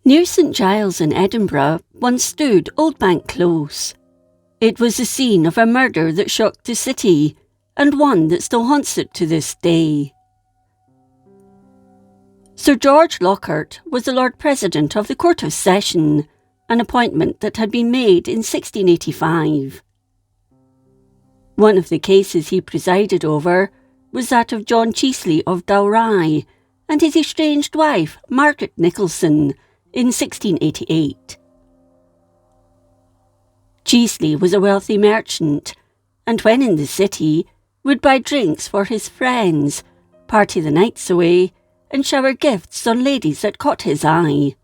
Near St Giles in Edinburgh once stood Old Bank Close. It was the scene of a murder that shocked the city, and one that still haunts it to this day. Sir George Lockhart was the Lord President of the Court of Session, an appointment that had been made in 1685. One of the cases he presided over was that of John Chiesley of Dalry and his estranged wife, Margaret Nicholson, in 1688. Chiesley was a wealthy merchant, and when in the city, would buy drinks for his friends, party the nights away, and shower gifts on ladies that caught his eye.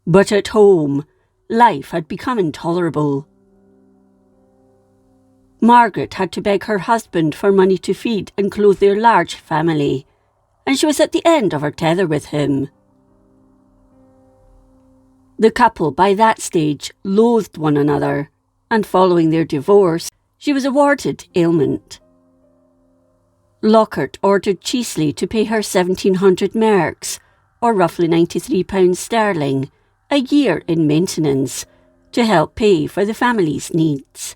But at home, life had become intolerable. Margaret had to beg her husband for money to feed and clothe their large family, and she was at the end of her tether with him. The couple by that stage loathed one another, and following their divorce, she was awarded ailment. Lockhart ordered Chiesley to pay her 1,700 merks, or roughly £93 sterling, a year in maintenance, to help pay for the family's needs.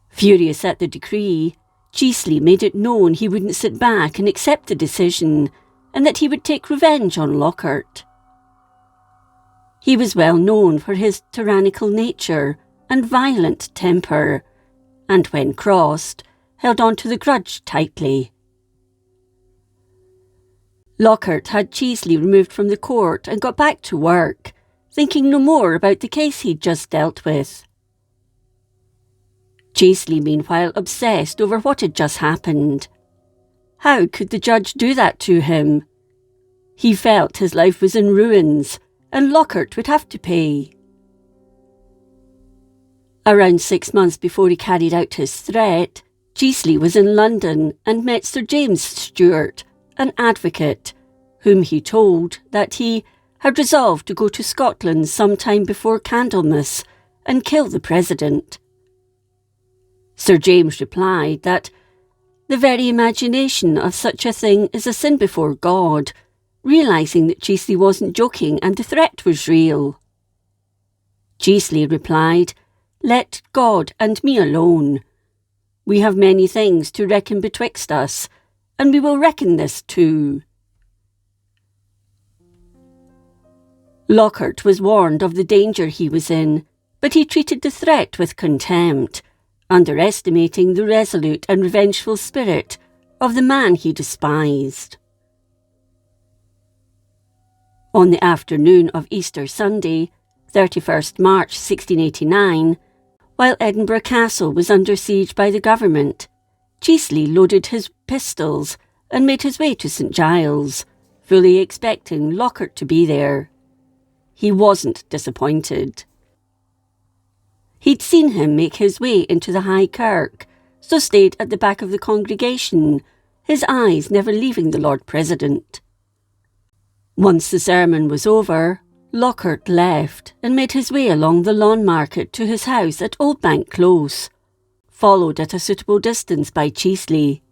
Furious at the decree, Chiesley made it known he wouldn't sit back and accept the decision, and that he would take revenge on Lockhart. He was well known for his tyrannical nature and violent temper, and when crossed, held on to the grudge tightly. Lockhart had Chiesley removed from the court and got back to work, thinking no more about the case he'd just dealt with. Chiesley, meanwhile, obsessed over what had just happened. How could the judge do that to him? He felt his life was in ruins, and Lockhart would have to pay. Around 6 months before he carried out his threat, Chiesley was in London and met Sir James Stewart, an advocate, whom he told that he had resolved to go to Scotland sometime before Candlemas and kill the President. Sir James replied that the very imagination of such a thing is a sin before God, realising that Chiesley wasn't joking and the threat was real. Chiesley replied, "Let God and me alone. We have many things to reckon betwixt us, and we will reckon this too." Lockhart was warned of the danger he was in, but he treated the threat with contempt, underestimating the resolute and revengeful spirit of the man he despised. On the afternoon of Easter Sunday, 31st March 1689, while Edinburgh Castle was under siege by the government, Chiesley loaded his pistols and made his way to St Giles, fully expecting Lockhart to be there. He wasn't disappointed. He'd seen him make his way into the High Kirk, so stayed at the back of the congregation, his eyes never leaving the Lord President. Once the sermon was over, Lockhart left and made his way along the Lawn Market to his house at Old Bank Close, followed at a suitable distance by Chiesley.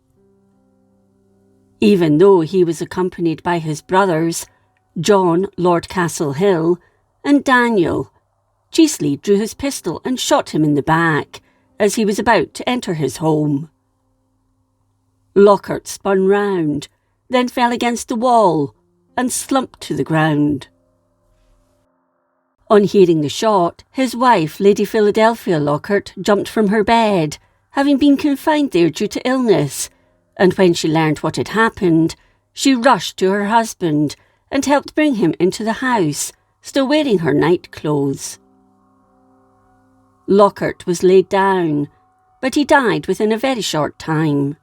Even though he was accompanied by his brothers, John, Lord Castlehill, and Daniel, Chiesley drew his pistol and shot him in the back as he was about to enter his home. Lockhart spun round, then fell against the wall and slumped to the ground. On hearing the shot, his wife, Lady Philadelphia Lockhart, jumped from her bed, having been confined there due to illness, and when she learned what had happened, she rushed to her husband and helped bring him into the house, still wearing her night clothes. Lockhart was laid down, but he died within a very short time.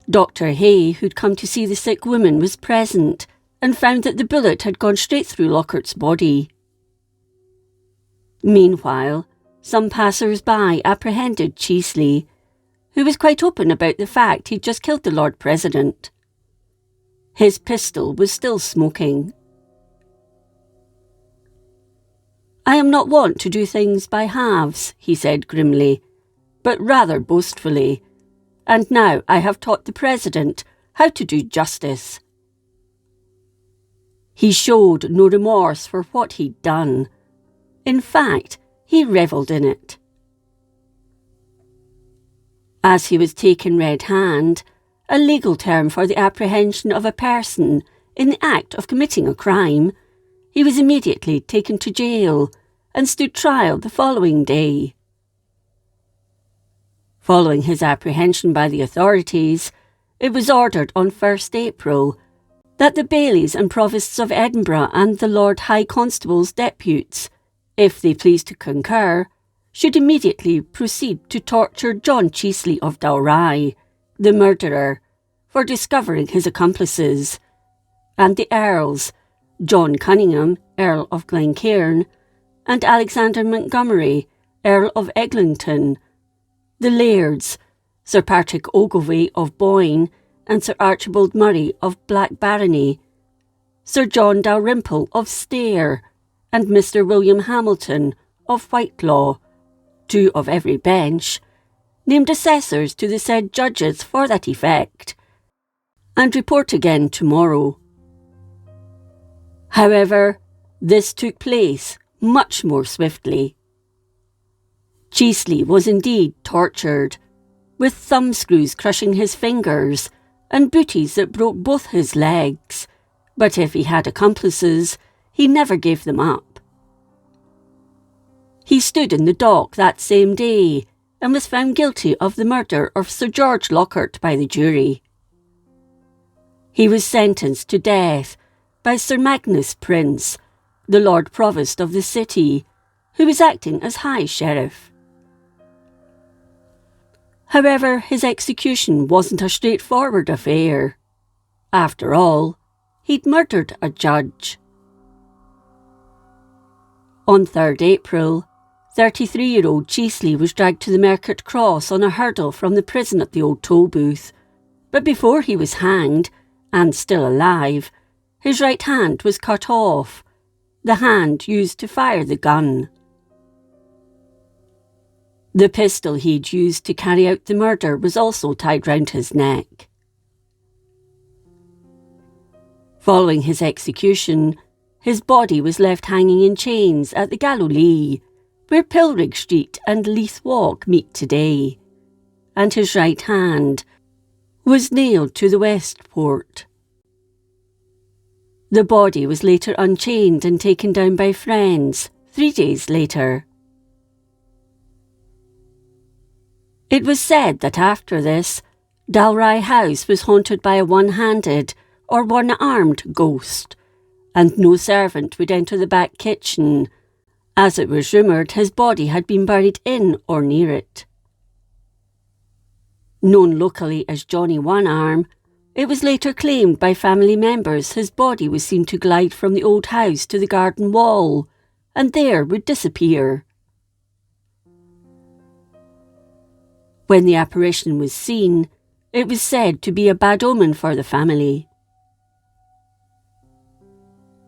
Dr. Hay, who'd come to see the sick woman, was present and found that the bullet had gone straight through Lockhart's body. Meanwhile, some passers-by apprehended Chiesley, who was quite open about the fact he'd just killed the Lord President. His pistol was still smoking. "I am not wont to do things by halves," he said grimly, but rather boastfully, "and now I have taught the President how to do justice. He showed no remorse for what he'd done. In fact, he revelled in it. As he was taken red hand, a legal term for the apprehension of a person in the act of committing a crime, he was immediately taken to jail and stood trial the following day. Following his apprehension by the authorities, it was ordered on 1st April that the bailies and provosts of Edinburgh and the Lord High Constable's deputies, if they pleased to concur, should immediately proceed to torture John Chiesley of Dalry, the murderer, for discovering his accomplices, and the Earls, John Cunningham, Earl of Glencairn, and Alexander Montgomery, Earl of Eglinton, the Lairds, Sir Patrick Ogilvy of Boyne and Sir Archibald Murray of Black Barony, Sir John Dalrymple of Stair, and Mr. William Hamilton of Whitelaw, 2 of every bench, named assessors to the said judges for that effect, and report again tomorrow. However, this took place much more swiftly. Chiesley was indeed tortured, with thumbscrews crushing his fingers and booties that broke both his legs, but if he had accomplices, he never gave them up. He stood in the dock that same day and was found guilty of the murder of Sir George Lockhart by the jury. He was sentenced to death by Sir Magnus Prince, the Lord Provost of the city, who was acting as High Sheriff. However, his execution wasn't a straightforward affair. After all, he'd murdered a judge. On 3rd April, 33-year-old Chiesley was dragged to the Merchant Cross on a hurdle from the prison at the Old Tolbooth, but before he was hanged, and still alive, his right hand was cut off, the hand used to fire the gun. The pistol he'd used to carry out the murder was also tied round his neck. Following his execution, his body was left hanging in chains at the Galilee, where Pilrig Street and Leith Walk meet today, and his right hand was nailed to the Westport. The body was later unchained and taken down by friends 3 days later. It was said that after this, Dalry House was haunted by a one-handed or one-armed ghost, and no servant would enter the back kitchen, as it was rumoured his body had been buried in or near it. Known locally as Johnny One-Arm, it was later claimed by family members his body was seen to glide from the old house to the garden wall, and there would disappear. When the apparition was seen, it was said to be a bad omen for the family.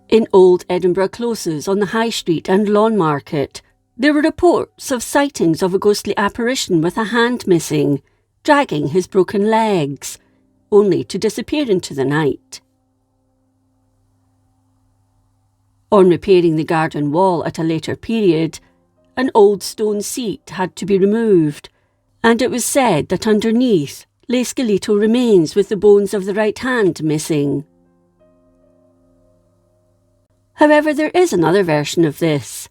In old Edinburgh closes on the High Street and Lawn Market, there were reports of sightings of a ghostly apparition with a hand missing, dragging his broken legs, only to disappear into the night. On repairing the garden wall at a later period, an old stone seat had to be removed, and it was said that underneath lay skeletal remains with the bones of the right hand missing. However, there is another version of this.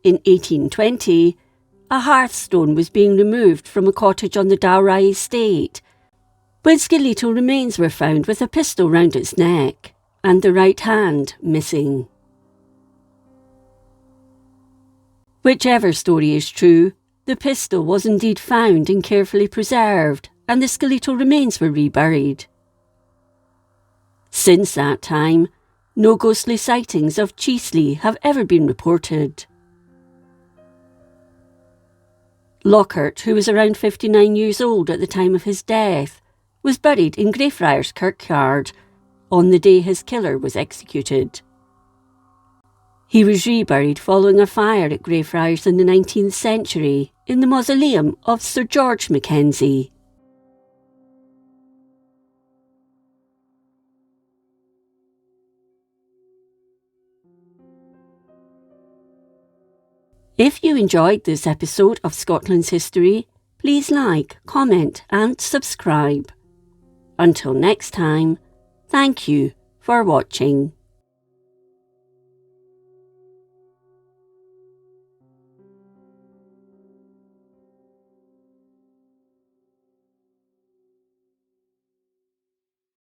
In 1820, a hearthstone was being removed from a cottage on the Dalry estate, when skeletal remains were found with a pistol round its neck and the right hand missing. Whichever story is true, the pistol was indeed found and carefully preserved, and the skeletal remains were reburied. Since that time, no ghostly sightings of Chiesley have ever been reported. Lockhart, who was around 59 years old at the time of his death, was buried in Greyfriars Kirkyard on the day his killer was executed. He was reburied following a fire at Greyfriars in the 19th century in the mausoleum of Sir George Mackenzie. If you enjoyed this episode of Scotland's History, please like, comment and subscribe. Until next time, thank you for watching.